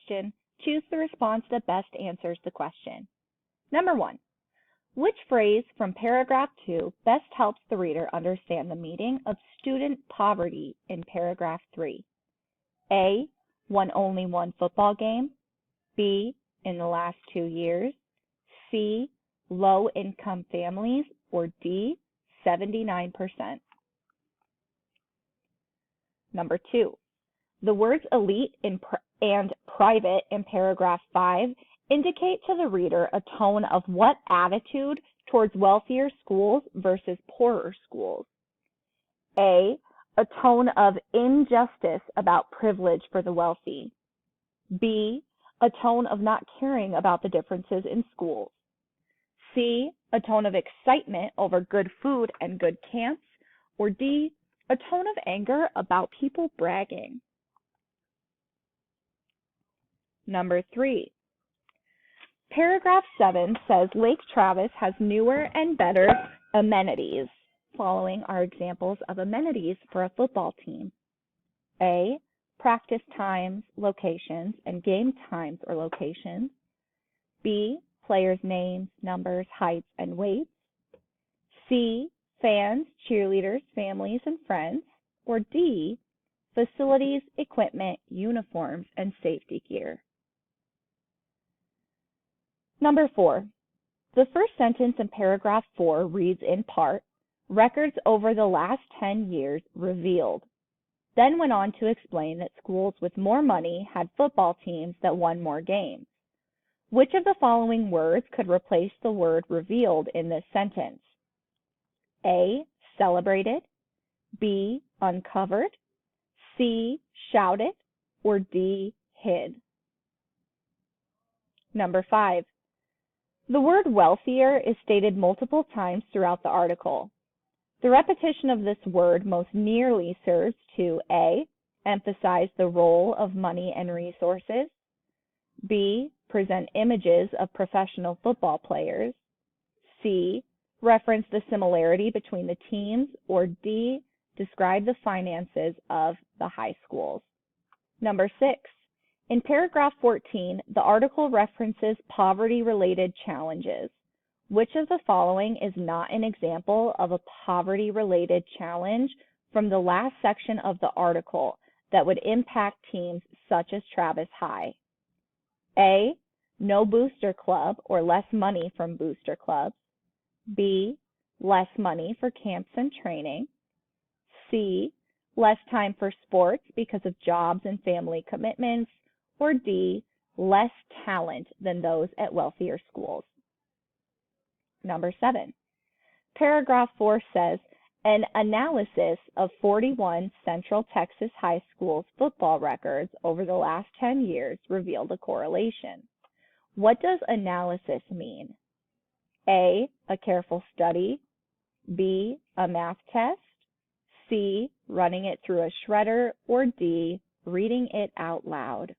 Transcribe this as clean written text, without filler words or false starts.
question, choose the response that best answers the question. Number 1. Which phrase from paragraph 2 best helps the reader understand the meaning of student poverty in paragraph 3? A. Won only one football game. B. In the last 2 years. C. Low-income families. Or D. 79%. Number 2. The words elite and private in paragraph 5 indicate to the reader a tone of what attitude towards wealthier schools versus poorer schools? A. A tone of injustice about privilege for the wealthy. B. A tone of not caring about the differences in schools. C. A tone of excitement over good food and good camps. Or D. A tone of anger about people bragging. Number 3. Paragraph 7 says Lake Travis has newer and better amenities. Following are examples of amenities for a football team. A. Practice times, locations, and game times or locations. B. Players' names, numbers, heights, and weights. C. Fans, cheerleaders, families, and friends. Or D. Facilities, equipment, uniforms, and safety gear. Number 4. The first sentence in paragraph 4 reads in part, records over the last 10 years revealed, then went on to explain that schools with more money had football teams that won more games. Which of the following words could replace the word revealed in this sentence? A. Celebrated. B. Uncovered. C. Shouted. Or D. Hid. Number 5. The word wealthier is stated multiple times throughout the article. The repetition of this word most nearly serves to A. Emphasize the role of money and resources. B. Present images of professional football players. C. Reference the similarity between the teams. Or D. Describe the finances of the high schools. Number 6. In paragraph 14, the article references poverty-related challenges. Which of the following is not an example of a poverty-related challenge from the last section of the article that would impact teams such as Travis High? A. No booster club or less money from booster clubs. B. Less money for camps and training. C. Less time for sports because of jobs and family commitments. Or D. Less talent than those at wealthier schools. Number 7. Paragraph 4 says, an analysis of 41 Central Texas high schools football records over the last 10 years revealed a correlation. What does analysis mean? A. A careful study. B. A math test. C. Running it through a shredder. Or D. Reading it out loud.